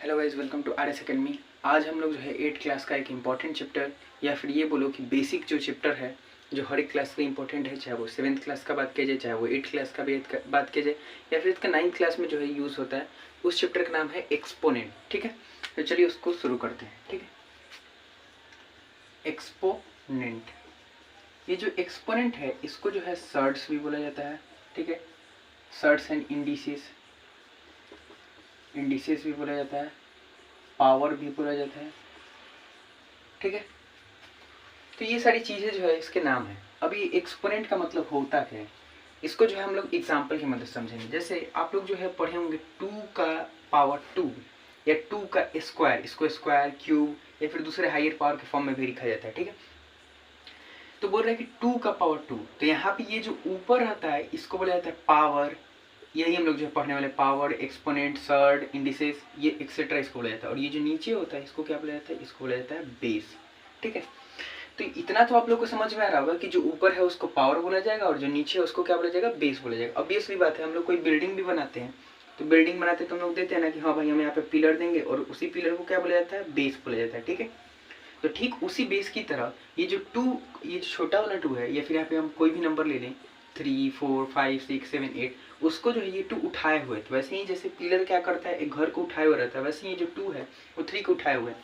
Hello guys, welcome to R S academy. आज हम लोग जो है 8th क्लास का एक इम्पॉर्टेंट चैप्टर या फिर ये बोलो कि बेसिक जो चैप्टर है जो हर एक क्लास का इंपॉर्टेंट है, चाहे वो 7th क्लास का बात किया जाए, चाहे वो 8th क्लास का भी बात किया जाए, या फिर इसका 9th क्लास में जो है यूज़ होता है, उस चैप्टर का नाम है एक्सपोनेंट। ठीक है, तो चलिए उसको शुरू करते हैं। ठीक है, एक्सपोनेंट, ये जो एक्सपोनेंट है इसको जो है सर्ड्स भी बोला जाता है। ठीक है, सर्ड्स एंड इंडिसेस, इंडिसेस भी बोला जाता है, पावर भी बोला जाता है। ठीक है, तो ये सारी चीज़ें जो है इसके नाम है। अभी एक्सपोनेंट का मतलब होता क्या है, इसको जो है हम लोग एग्जाम्पल की मदद समझेंगे। जैसे आप लोग जो है पढ़े होंगे 2 का पावर 2 या 2 का स्क्वायर, इसको स्क्वायर, क्यूब या फिर दूसरे हायर पावर के फॉर्म में भी लिखा जाता है। ठीक है, तो बोल रहे हैं कि 2 का पावर 2, तो यहाँ पे ये जो ऊपर रहता है इसको बोला जाता है पावर। यही हम लोग जो है पढ़ने वाले, पावर, एक्सपोनेंट, सर्ड, इंडिसेस, ये एक्सेट्रा इसको बोला जाता है। और ये जो नीचे होता है इसको क्या बोला जाता है, इसको बोला जाता है बेस। ठीक है, तो इतना तो आप लोग को समझ में आ रहा होगा कि जो ऊपर है उसको पावर बोला जाएगा और जो नीचे है उसको क्या बोला जाएगा, बेस बोला जाएगा। ऑब्वियसली बात है, हम लोग कोई बिल्डिंग भी बनाते हैं तो बिल्डिंग बनाते तो हम लोग देते हैं ना कि हाँ भाई हम यहाँ पे पिलर देंगे और उसी पिलर को क्या बोला जाता है, बेस बोला जाता है। ठीक है, तो ठीक उसी बेस की तरह ये जो 2, ये छोटा वाला 2 है, या फिर यहाँ पे हम कोई भी नंबर ले लें 3, 4, 5, 6, 7, 8, उसको जो है ये 2 उठाए हुए, तो वैसे ही जैसे पिलर क्या करता है, एक घर को उठाए हुए रहता है, वैसे ही ये जो 2 है वो 3 को उठाए हुए है।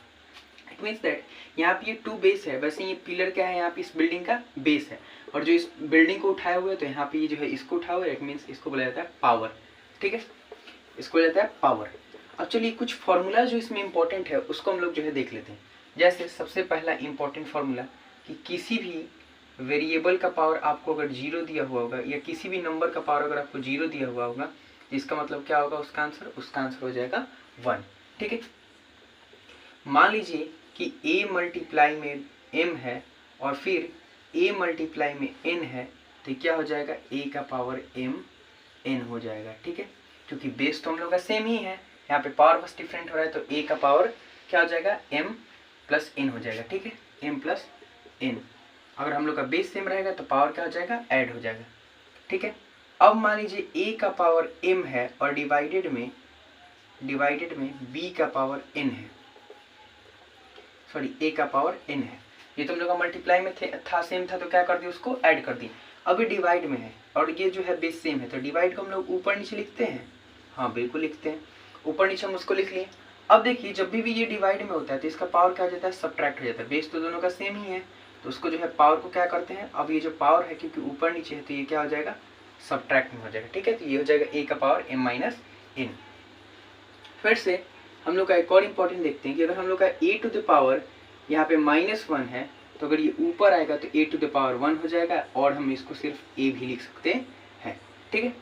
इट मीन्स दैट यहाँ पे ये 2 बेस है, वैसे ये पिलर क्या है, यहाँ पे इस बिल्डिंग का बेस है, और जो इस बिल्डिंग को उठाए हुए है तो यहाँ पे ये जो है इसको उठाए हुए, इट मीन्स इसको बोला जाता है पावर। ठीक है, इसको बोला जाता है पावर। अब चलिए कुछ फॉर्मूला जो इसमें इंपॉर्टेंट है उसको हम लोग जो है देख लेते हैं। जैसे सबसे पहला इंपॉर्टेंट फार्मूला कि किसी भी वेरिएबल का पावर आपको अगर 0 दिया हुआ होगा या किसी भी नंबर का पावर अगर आपको 0 दिया हुआ होगा, इसका मतलब क्या होगा, उसका आंसर हो जाएगा 1। ठीक है, मान लीजिए कि a मल्टीप्लाई में m है और फिर a मल्टीप्लाई में n है, तो क्या हो जाएगा, a का पावर m n हो जाएगा। ठीक है, क्योंकि बेस तो हम लोग का सेम ही है, यहाँ पे पावर बस डिफरेंट हो रहा है, तो a का पावर क्या हो जाएगा, m प्लस n हो जाएगा। ठीक है, m प्लस n, अगर हम लोग का बेस सेम रहेगा तो पावर क्या हो जाएगा, ऐड हो जाएगा। ठीक है, अब मान लीजिए a का पावर m है और डिवाइडेड में b का पावर n है, सॉरी a का पावर n है। ये तो हम लोग का मल्टीप्लाई में था, सेम था, तो क्या कर दिया, उसको ऐड कर दी। अभी डिवाइड में है और ये जो है बेस सेम है, तो डिवाइड को हम लोग ऊपर नीचे लिखते हैं, हाँ बिल्कुल लिखते हैं, ऊपर नीचे हम उसको लिख लिए। अब देखिए जब भी ये डिवाइड में होता है तो इसका पावर क्या हो जाता है, सब्ट्रैक्ट हो जाता है। बेस तो दोनों का सेम ही है, तो उसको जो है पावर को क्या करते हैं, अब ये जो पावर है क्योंकि ऊपर नीचे है तो ये क्या हो जाएगा, सब्ट्रैक्ट में हो जाएगा। ठीक है, तो ये हो जाएगा a का पावर m माइनस n। फिर से हम लोग का एक और इम्पॉर्टेंट देखते हैं कि अगर हम लोग का a टू द पावर यहाँ पे -1 है, तो अगर ये ऊपर आएगा तो a टू द पावर 1 हो जाएगा, और हम इसको सिर्फ a भी लिख सकते हैं। ठीक है,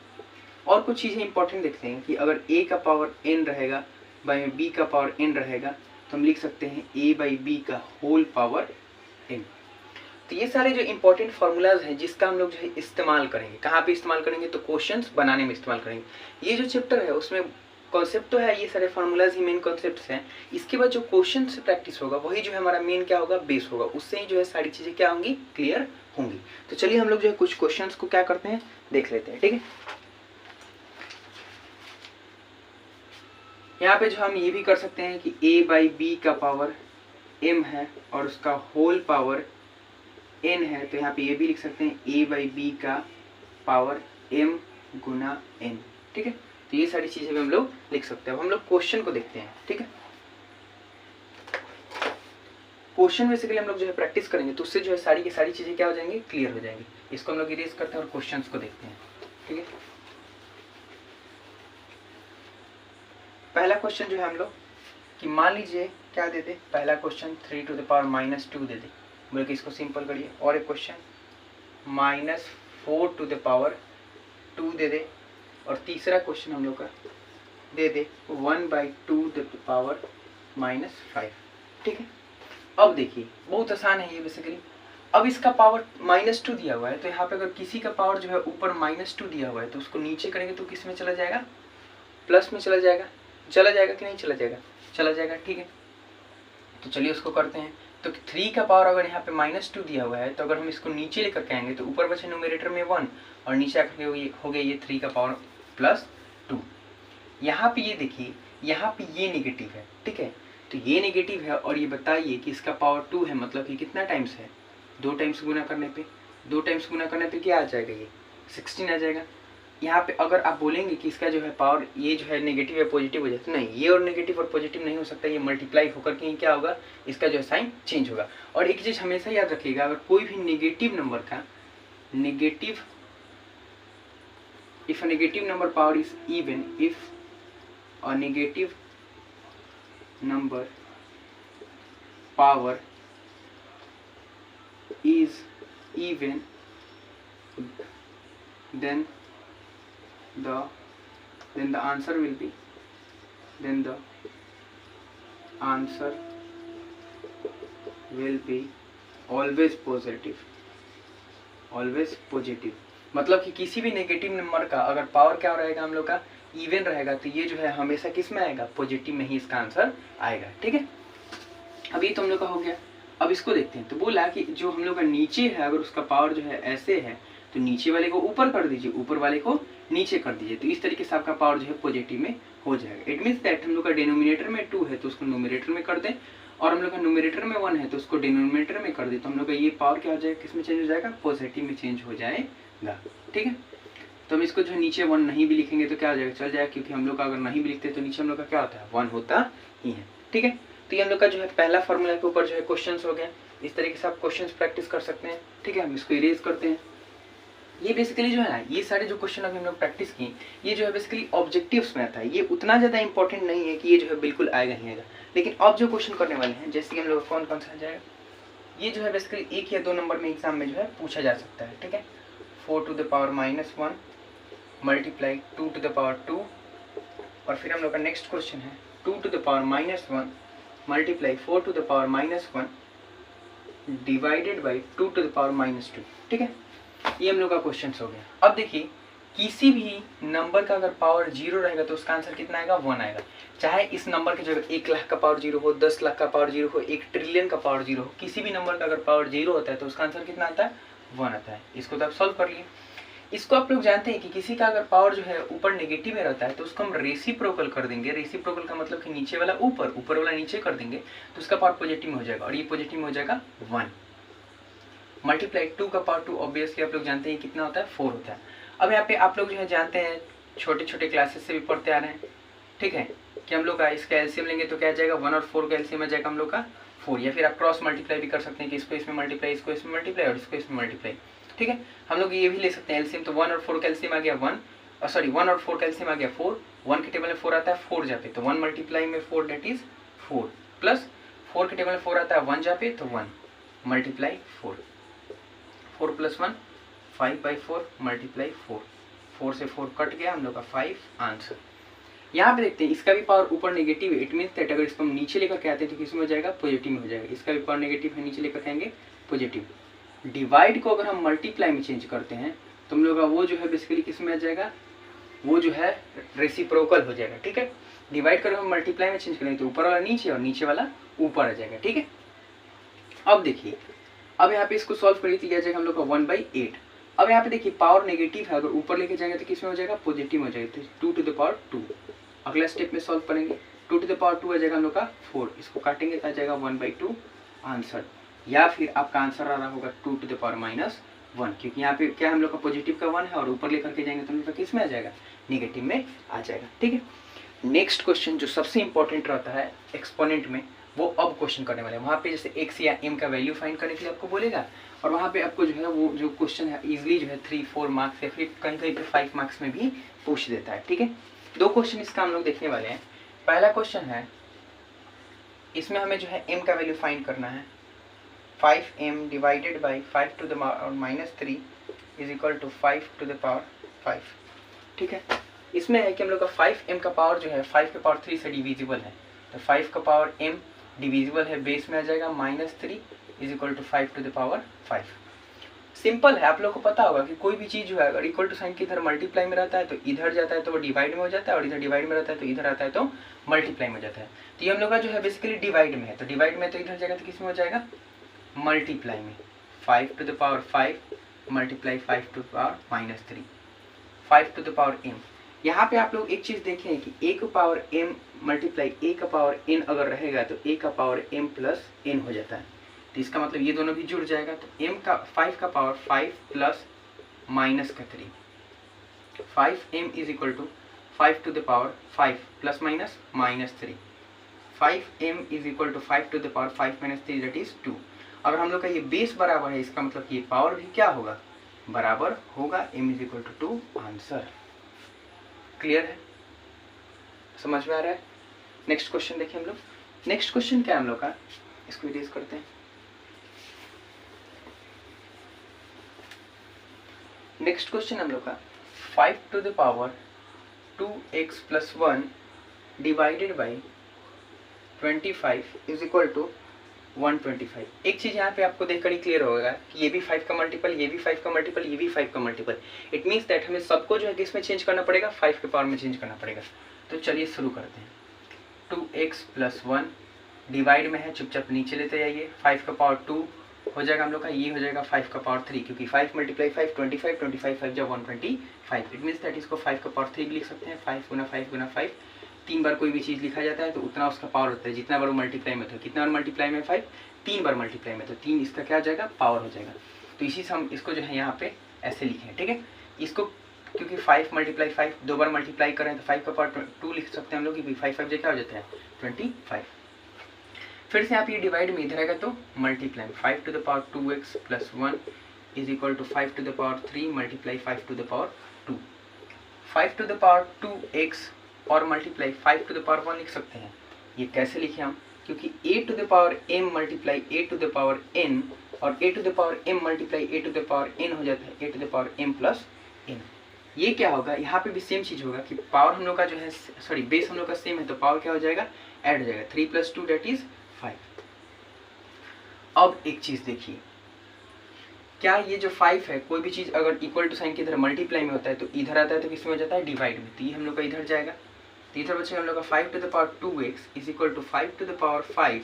और कुछ चीज़ें इंपॉर्टेंट देखते हैं कि अगर a का पावर n रहेगा बाई b का पावर n रहेगा, तो हम लिख सकते हैं a बाई b का होल पावर n। तो ये सारे जो इंपॉर्टेंट फार्मूलाज हैं जिसका हम लोग जो है इस्तेमाल करेंगे, कहाँ पे इस्तेमाल करेंगे, तो क्वेश्चंस बनाने में इस्तेमाल करेंगे। ये जो चैप्टर है उसमें कॉन्सेप्ट तो है, ये सारे फार्मूलाज ही मेन कॉन्सेप्ट्स हैं। इसके बाद जो क्वेश्चन से प्रैक्टिस होगा वही जो है हमारा मेन क्या होगा, बेस होगा, उससे ही जो है सारी चीज़ें क्या होंगी, क्लियर होंगी। तो चलिए हम लोग जो है कुछ क्वेश्चंस को क्या करते हैं, देख लेते हैं। ठीक है, यहाँ पे जो हम ये भी कर सकते हैं कि a बाई बी का पावर m है और उसका होल पावर n है, तो यहाँ पे ये भी लिख सकते हैं a बाई बी का पावर m गुना n। ठीक है, तो ये सारी चीज़ें भी हम लोग लिख सकते हैं। अब हम लोग क्वेश्चन को देखते हैं। ठीक है, क्वेश्चन बेसिकली हम लोग जो है प्रैक्टिस करेंगे तो उससे जो है सारी की सारी चीज़ें क्या हो जाएंगी, क्लियर हो जाएंगी। इसको हम लोग इरेज करते हैं और क्वेश्चन को देखते हैं। ठीक है, पहला क्वेश्चन जो है हम लोग कि मान लीजिए क्या दे दे, पहला क्वेश्चन 3 टू द पावर -2 दे दे, बोले कि इसको सिंपल करिए। और एक क्वेश्चन -4 टू द पावर 2 दे दे, और तीसरा क्वेश्चन हम लोग का दे दे 1/2 द पावर -5। ठीक है, अब देखिए बहुत आसान है ये बेसिकली। अब इसका पावर -2 दिया हुआ है, तो यहाँ पे अगर किसी का पावर जो है ऊपर -2 दिया हुआ है तो उसको नीचे करेंगे तो किस में चला जाएगा, प्लस में चला जाएगा। चला जाएगा कि नहीं चला जाएगा, चला जाएगा। ठीक है, तो चलिए उसको करते हैं। तो 3 का पावर अगर यहाँ पे -2 दिया हुआ है, तो अगर हम इसको नीचे लेकर के आएंगे तो ऊपर बचे न्यूमरेटर में 1 और नीचे आकर हो गया ये 3 का पावर +2। यहाँ पे ये देखिए यहाँ पे ये नेगेटिव है, ठीक है, तो ये नेगेटिव है और ये बताइए कि इसका पावर 2 है, मतलब कि कितना टाइम्स है, 2 टाइम्स गुना करने पे, 2 टाइम्स गुना करने पे क्या आ जाएगा, ये 16 आ जाएगा। यहाँ पे अगर आप बोलेंगे कि इसका जो है पावर ये जो है नेगेटिव है पॉजिटिव हो जाए, तो नहीं, ये और नेगेटिव और पॉजिटिव नहीं हो सकता, ये मल्टीप्लाई होकर के क्या होगा, इसका जो है साइन चेंज होगा। और एक चीज़ हमेशा याद रखिएगा, अगर कोई भी नेगेटिव नंबर का negative, if a negative number power is even, if a negative number power is even, then the answer will be, then the answer will be always positive, always positive। मतलब कि किसी भी negative number का अगर power क्या रहेगा हम लोग का, इवन रहेगा, तो ये जो है हमेशा किस में आएगा, पॉजिटिव में ही इसका आंसर आएगा, ठीक है। अब ये तो हम लोग का हो गया। अब इसको देखते हैं, तो बोला कि जो हम लोग का नीचे है अगर उसका पावर जो है ऐसे है, तो नीचे वाले को ऊपर कर दीजिए, ऊपर वाले को नीचे कर दीजिए, तो इस तरीके से आपका पावर जो है पॉजिटिव में हो जाएगा। इट मीन्स दैट हम लोग का डिनोमिनेटर में 2 है तो उसको न्यूमरेटर में कर दें, और हम लोग का न्यूमरेटर में 1 है तो उसको डिनोमिनेटर में कर दें, तो हम लोग का ये पावर क्या हो जाएगा, किस में चेंज हो जाएगा, पॉजिटिव में चेंज हो जाएगा, ठीक है। तो हम इसको जो नीचे 1 नहीं भी लिखेंगे तो क्या हो जाएगा, चल जाएगा, क्योंकि हम लोग का अगर नहीं भी लिखते तो नीचे हम लोग का क्या होता है, 1 होता ही है, ठीक है। तो ये हम लोग का जो है पहला फॉर्मूला के ऊपर जो है क्वेश्चंस हो गया। इस तरीके से आप क्वेश्चंस प्रैक्टिस कर सकते हैं, ठीक है। हम इसको इरेज करते हैं। ये बेसिकली जो है ना, ये सारे जो क्वेश्चन अभी हम लोग प्रैक्टिस किए, ये जो है बेसिकली ऑब्जेक्टिव्स में आता है, ये उतना ज़्यादा इंपॉर्टेंट नहीं है कि ये जो है बिल्कुल आएगा ही आएगा, लेकिन अब जो क्वेश्चन करने वाले हैं, जैसे कि हम लोग कौन कौन सा आ जाएगा, ये जो है बेसिकली 1 या 2 नंबर में एग्जाम में जो है पूछा जा सकता है, ठीक है। 4 to the power -1 multiply 2 to the power 2, और फिर हम लोग का नेक्स्ट क्वेश्चन है 2 to the power -1 multiply 4 to the power -1 divided by 2 to the power -2, ठीक है। ये हम लोग का क्वेश्चन हो गया। अब देखिए, किसी भी नंबर का अगर पावर 0 रहेगा तो उसका आंसर कितना आएगा, 1 आएगा। चाहे इस नंबर की जगह 1 लाख का पावर 0 हो, 10 लाख का पावर 0 हो, 1 ट्रिलियन का पावर 0 हो, किसी भी नंबर का अगर पावर 0 होता है तो उसका आंसर कितना आता है, 1 आता है। इसको तो आप सॉल्व कर लिए। इसको आप लोग जानते हैं कि किसी का अगर पावर जो है ऊपर नेगेटिव में रहता है तो उसको हम रेसिप्रोकल कर देंगे। रेसिप्रोकल का मतलब कि नीचे वाला ऊपर, ऊपर वाला नीचे कर देंगे तो उसका पावर पॉजिटिव में हो जाएगा, और ये पॉजिटिव में हो जाएगा 1 मल्टीप्लाई 2 का पावर 2, ऑब्वियसली आप लोग जानते हैं कितना होता है, 4 होता है। अब यहाँ पे आप लोग जो है जानते हैं, छोटे छोटे क्लासेस से भी पढ़ते आ रहे हैं, ठीक है, कि हम लोग का इसका एलसीएम लेंगे तो क्या जाएगा, 1 और 4 का एलसीएम आ जाएगा हम लोग का 4, या फिर आप क्रॉस मल्टीप्लाई भी कर सकते हैं कि इसको इसमें मल्टीप्लाई, इसको इसमें मल्टीप्लाई और इसको इसमें मल्टीप्लाई, ठीक है। हम लोग ये भी ले सकते हैं एलसीएम, तो 1 और 4 का एलसीएम आ गया 1, सॉरी 1 और 4 का एलसीएम आ गया 4, 1 के टेबल में 4 आता है 4 जापे, तो 1 मल्टीप्लाई में 4 डेट इज 4, प्लस 4 के टेबल में 4 आता है 1 जापे, तो 1 मल्टीप्लाई 4, 4 + 1 5/4 मल्टीप्लाई 4, 4 से 4 कट गया, हम लोग का 5 आंसर। यहाँ पे देखते हैं इसका भी पावर ऊपर नेगेटिव है, इट मीन्स दैट अगर इसको हम नीचे लेकर के आते हैं तो किस में हो जाएगा, पॉजिटिव में हो जाएगा। इसका भी पावर नेगेटिव है, नीचे लेकर आएंगे पॉजिटिव। डिवाइड को अगर हम मल्टीप्लाई में चेंज करते हैं तो हम लोग का वो जो है बेसिकली किस में आ जाएगा, वो जो है रेसिप्रोकल हो जाएगा, ठीक है। डिवाइड कर हम मल्टीप्लाई में चेंज करेंगे तो ऊपर वाला नीचे और नीचे वाला ऊपर आ जाएगा, ठीक है। अब देखिए, अब यहाँ पे इसको सॉल्व करिए तो यह आ जाएगा हम लोग का 1/8। अब यहाँ पे देखिए पावर नेगेटिव है, अगर ऊपर लेके जाएंगे तो किस में हो जाएगा, पॉजिटिव हो जाएगा, तो 2 to the power 2। अगला स्टेप में सॉल्व करेंगे, 2 to the power 2 आ जाएगा हम लोग का 4, इसको काटेंगे तो आ जाएगा 1/2 आंसर, या फिर आपका आंसर आ रहा होगा 2 to the power -1, क्योंकि यहाँ पे क्या हम लोग का पॉजिटिव का 1 है और ऊपर लेकर के जाएंगे तो हम लोग का किस में आ जाएगा, नेगेटिव में आ जाएगा, ठीक है। नेक्स्ट क्वेश्चन जो सबसे इंपॉर्टेंट रहता है एक्सपोनेंट में, वो अब क्वेश्चन करने वाले हैं। वहाँ पे जैसे x या m का वैल्यू फाइंड करने के लिए आपको बोलेगा, और वहाँ पे आपको जो है वो जो क्वेश्चन है इजीली जो है 3-4 मार्क्स या फिर कहीं कहीं पे 5 मार्क्स में भी पूछ देता है, ठीक है। 2 क्वेश्चन इसका हम लोग देखने वाले हैं। पहला क्वेश्चन है, इसमें हमें जो है m का वैल्यू फाइंड करना है, 5m divided by 5 to the -3 is equal to 5 to the power 5, ठीक है। इसमें है कि हम लोग का 5m का पावर जो है 5 के पावर 3 से डिविजिबल है, तो 5 का पावर m डिविजिबल है, बेस में आ जाएगा -3 is equal to 5 to the power 5। Simple है, आप लोग को पता होगा कि कोई भी चीज़ जो है अगर इक्वल टू साइन के इधर मल्टीप्लाई में रहता है तो इधर जाता है तो वो डिवाइड में हो जाता है, और इधर डिवाइड में रहता है तो इधर आता है तो मल्टीप्लाई में हो जाता है। तो ये हम लोग का जो है बेसिकली डिवाइड में है, तो डिवाइड में तो इधर जाएगा तो किस में हो जाएगा, मल्टीप्लाई में, 5 to the power 5 multiply 5 to the power -3, 5 to the power m, यहाँ पे आप लोग एक चीज़ देखें कि a का पावर m मल्टीप्लाई a का पावर n अगर रहेगा तो a का पावर m प्लस n हो जाता है। तो इसका मतलब ये दोनों भी जुड़ जाएगा। तो m का 5 का पावर 5 प्लस माइनस का 3, 5m is equal to 5 to the power 5 plus minus minus 3, 5m is equal to 5 to the power 5 minus 3 that is 2। अगर हम लोग का ये बेस बराबर है, इसका मतलब ये पावर भी क्या होगा, बराबर होगा। m is equal to 2 answer. Clear है, समझ में आ रहा है। नेक्स्ट क्वेश्चन देखिए हम लोग। नेक्स्ट क्वेश्चन क्या है हम लोग का, इसको इरेज करते हैं। नेक्स्ट क्वेश्चन हम लोग का 5 to the power 2x plus 1 divided by 25 is equal to 125। एक चीज यहाँ पे आपको देखकर ही क्लियर होगा कि ये भी 5 का मल्टीपल, ये भी 5 का मल्टीपल, ये भी 5 का मल्टीपल। इट मीन्स दैट हमें सबको जो है किस में चेंज करना पड़ेगा, 5 के पावर में चेंज करना पड़ेगा। तो चलिए शुरू करते हैं। 2x प्लस 1 डिवाइड में है, चुपचाप नीचे लेते जाइए। 5 का पावर 2 हो जाएगा हम लोग का, ये हो जाएगा 5 का पावर 3, क्योंकि 5 मल्टीप्लाई 5 25, 25 5 जब 125। इट मीन्स दैट इसको 5 का पावर 3 भी लिख सकते हैं। 5 गुना 5 गुना 5, 3 बार कोई भी चीज़ लिखा जाता है तो उतना उसका पावर होता है, जितना बार वो मल्टीप्लाई में था। कितना बार मल्टीप्लाई में 5, 3 बार मल्टीप्लाई में, तो 3 इसका क्या हो जाएगा, पावर हो जाएगा। तो इसी से हम इसको जो है यहाँ पे ऐसे लिखें, ठीक है। इसको क्योंकि 5 मल्टीप्लाई 5 2 बार मल्टीप्लाई करें तो 5 का पावर 2 लिख सकते हैं हम लोग, क्योंकि 5 5 क्या हो जाता है 25। फिर से आप ये डिवाइड में इधर आएगा तो multiply, 5 to the power 2x plus 1 is equal to 5 to the power 3 multiply 5 to the power 2। 5 to the power 2x और मल्टीप्लाई 5 टू द पावर 1 लिख सकते हैं। ये कैसे लिखे हम, क्योंकि a to the power m multiply a to the power n और a to the power m multiply a to the power n हो जाता है a to the power m plus n। ये क्या होगा, यहाँ पे भी सेम चीज़ होगा कि पावर हम लोग का जो है, सॉरी बेस हम लोग का सेम है, तो पावर क्या हो जाएगा, ऐड हो जाएगा। 3 प्लस 2 दैट इज 5। अब एक चीज़ देखिए, क्या ये जो 5 है, कोई भी चीज़ अगर इक्वल टू साइन के इधर मल्टीप्लाई में होता है तो इधर आता है तो किसमें हो जाता है, डिवाइड में। तो ये हम लोग का इधर जाएगा, तो इधर बचेगा हम लोग का 5 to the power 2x is equal to 5 to the power 5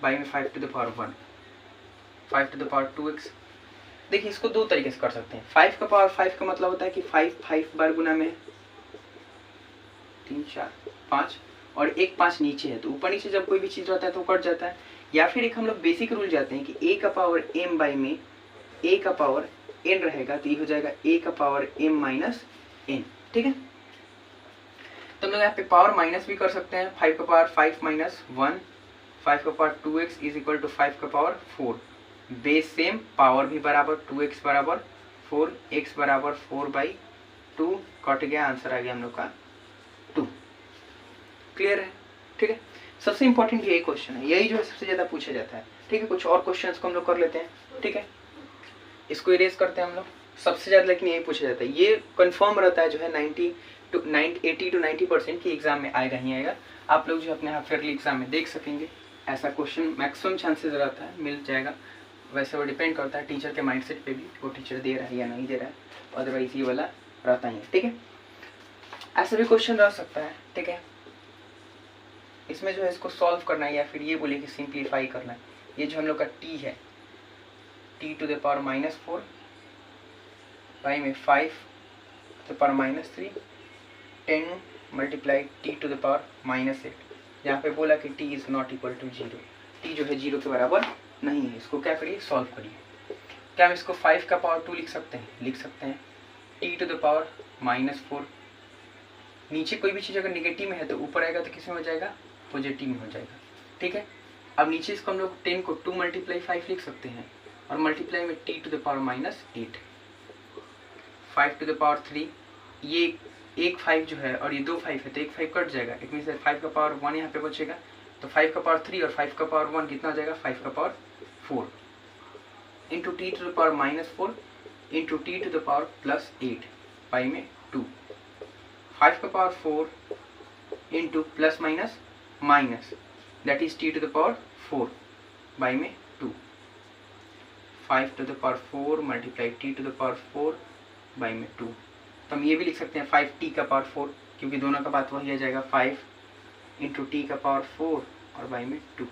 by में 5 to the power 1, 5 to the power 2x। देखिए इसको दो तरीके से कर सकते हैं। 5 का पावर 5 का मतलब होता है कि 5 5 बार गुना में 3 4 5 और एक 5 नीचे है, तो ऊपर नीचे जब कोई भी चीज़ रहता है तो कट जाता है। या फिर एक हम लोग बेसिक रूल जाते हैं कि a का पावर m बाई में a का पावर n रहेगा, तो ये हो जाएगा a का पावर m माइनस n, ठीक है। तो हम लोग यहाँ पे पावर माइनस भी कर सकते हैं। 5 का पावर 5 माइनस 1, 5 का power 2x is equal to 5 का पावर 4। बेस सेम, पावर भी बराबर, 2x बराबर 4, x बराबर 4/2, कट गया, आंसर आ गया हम लोग का 2। क्लियर है, ठीक है। सबसे इंपॉर्टेंट यही क्वेश्चन है, यही जो है सबसे ज़्यादा पूछा जाता है, ठीक है। कुछ और क्वेश्चंस को हम लोग कर लेते हैं, ठीक है। इसको इरेज करते हैं हम लोग। सबसे ज़्यादा लेकिन यही पूछा जाता है, ये कंफर्म रहता है जो है 80 to 90% की एग्जाम में आएगा ही आएगा। आप लोग जो अपने हाफ ईयरली एग्जाम में देख सकेंगे, ऐसा क्वेश्चन मैक्सिमम चांसेस रहता है, मिल जाएगा। वैसे वो डिपेंड करता है टीचर के माइंडसेट पे भी, वो टीचर दे रहा है या नहीं दे रहा है, अदरवाइज ये वाला रहता ही है, ठीक है। ऐसा भी क्वेश्चन रह सकता है, ठीक है। इसमें जो है इसको सॉल्व करना है या फिर ये बोलिए कि सिंप्लीफाई करना है। ये जो हम लोग का t है, t to the power minus 4 by में 5 to the power minus 3, 10 multiply t to the power minus 8। यहाँ पे बोला कि t is not equal to 0, t जो है 0 के बराबर नहीं है। इसको क्या करिए, सॉल्व करिए। क्या हम इसको 5 का पावर 2 लिख सकते हैं, लिख सकते हैं। t to the power minus 4, नीचे कोई भी चीज़ अगर निगेटिव में है तो ऊपर आएगा तो किस में हो जाएगा, पॉजिटिव में हो जाएगा, ठीक है। अब नीचे इसको हम लोग 10 को 2 मल्टीप्लाई 5 लिख सकते हैं और मल्टीप्लाई में t to the power minus 8, 5 to the power 3, ये एक 5 जो है और ये 2 5 है तो एक 5 कट जाएगा। इट मीन्स 5 का पावर 1 यहाँ पे बचेगा, तो 5 का पावर 3 और 5 का पावर 1 कितना हो जाएगा, 5 का power 4 into T to the power minus 4 into T to the power plus 8 by में 2, 5 का power 4 into plus minus minus that is T to the power 4 by में 2, 5 to the power 4 multiply T to the power 4 by में 2। तो हम ये भी लिख सकते हैं 5t का पावर 4, क्योंकि दोनों का बात वही आ जाएगा, 5 इंटू टी का पावर 4 और बाई में 2।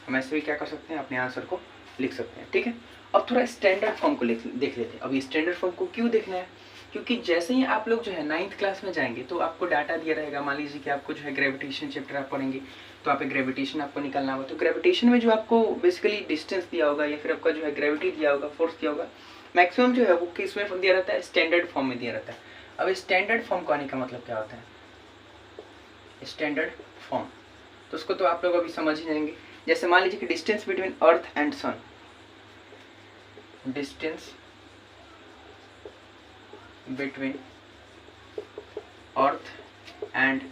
हम ऐसे भी क्या कर सकते हैं, अपने आंसर को लिख सकते हैं, ठीक है। अब थोड़ा स्टैंडर्ड फॉर्म को देख लेते हैं। अब ये स्टैंडर्ड फॉर्म को क्यों देखना है, क्योंकि जैसे ही आप लोग जो है 9th क्लास में जाएंगे तो आपको डाटा दिया रहेगा। मान लीजिए कि आपको जो है ग्रेविटेशन चैप्टर आप पढ़ेंगे, तो आप ग्रेविटेशन आपको निकालना होगा। तो ग्रेविटेशन में जो आपको बेसिकली डिस्टेंस दिया होगा या फिर आपका जो है ग्रेविटी दिया होगा, फोर्स दिया होगा, मैक्सिमम जो है वो किस में दिया रहता है, स्टैंडर्ड फॉर्म में दिया रहता है। अब स्टैंडर्ड फॉर्म को आने का मतलब क्या होता है, स्टैंडर्ड फॉर्म, तो उसको तो आप लोग अभी समझ ही जाएंगे। जैसे मान लीजिए कि distance between earth and sun, distance between earth and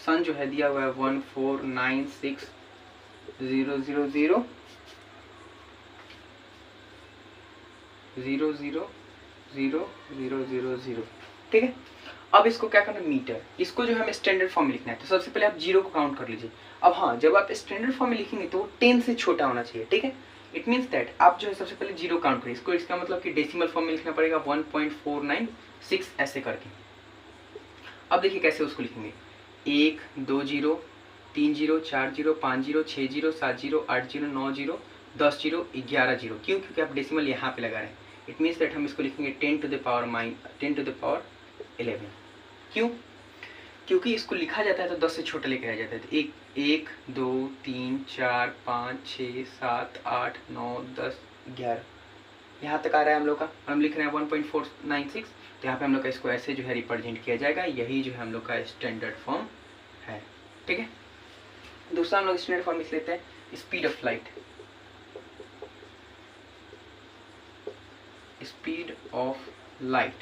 sun जो है दिया हुआ है 14960000000, ठीक है। अब इसको क्या करना है, मीटर, इसको जो हमें स्टैंडर्ड फॉर्म में लिखना है। तो सबसे पहले आप 0 को काउंट कर लीजिए। अब हाँ, जब आप स्टैंडर्ड फॉर्म में लिखेंगे तो 10 से छोटा होना चाहिए, ठीक है। इट मीन्स दैट आप जो है सबसे पहले 0 काउंट करिए। इसको, इसका मतलब कि डेसिमल फॉर्म में लिखना पड़ेगा 1.496 ऐसे करके। अब देखिए कैसे उसको लिखेंगे, 1 2 0 3 0 4 0 5 0 6 0 7 0 8 0 9 0 10 0 11 0। क्यों? क्योंकि आप डेसिमल यहाँ पे लगा रहे हैं। इट मीन्स दैट हम इसको लिखेंगे 10 to the power 11। क्यों? क्योंकि इसको लिखा जाता है तो 10 से छोटा लेके आ जाता है। तो 1 2 3 4 5 6 7 8 9 10 11 यहाँ तक आ रहा है हम लोग का। हम लिख रहे हैं 1.496, तो यहाँ पे हम लोग का इसको ऐसे जो है रिप्रेजेंट किया जाएगा। यही जो है हम लोग का स्टैंडर्ड फॉर्म है, ठीक है। दूसरा हम लोग स्टैंडर्ड फॉर्म लिख लेते हैं, speed of light. Speed of light,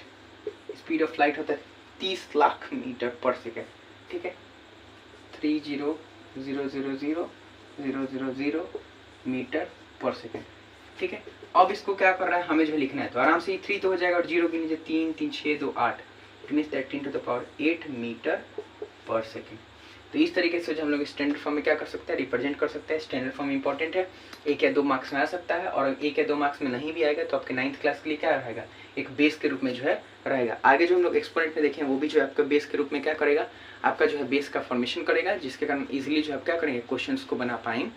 speed of light होता है 30 लाख मीटर पर सेकेंड, ठीक है। 30,000,000 मीटर पर सेकेंड, ठीक है। अब इसको क्या कर रहा है, हमें जो है लिखना है। तो आराम से 3 तो हो जाएगा और 0 के नीचे 3 3 6 2 8, it means that 10 to the power 8 metre पर सेकेंड। तो इस तरीके से जो हम लोग स्टैंडर्ड फॉर्म में क्या कर सकते हैं, रिप्रेजेंट कर सकते हैं। स्टैंडर्ड फॉर्म इंपॉर्टेंट है, 1 या 2 मार्क्स में आ सकता है, और 1 या 2 मार्क्स में नहीं भी आएगा तो आपके 9th क्लास के लिए क्या रहेगा, एक बेस के रूप में जो है रहेगा। आगे जो हम लोग एक्सपोनेंट में देखें वो भी जो है आपका बेस के रूप में क्या करेगा, आपका जो है बेस का फॉर्मेशन करेगा, जिसके कारण इजीली जो है आप क्या करेंगे, क्वेश्चंस को बना पाएंगे।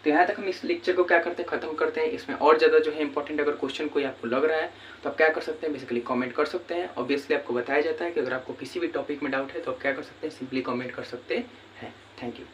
तो यहाँ तक हम इस लेक्चर को क्या करते हैं, खत्म करते हैं। इसमें और ज़्यादा जो है इंपॉर्टेंट अगर क्वेश्चन कोई आपको लग रहा है तो आप क्या कर सकते हैं, बेसिकली कमेंट कर सकते हैं। ऑब्वियसली आपको बताया जाता है कि अगर आपको किसी भी टॉपिक में डाउट है तो आप क्या कर सकते हैं, सिंपली कमेंट कर सकते हैं। Thank you.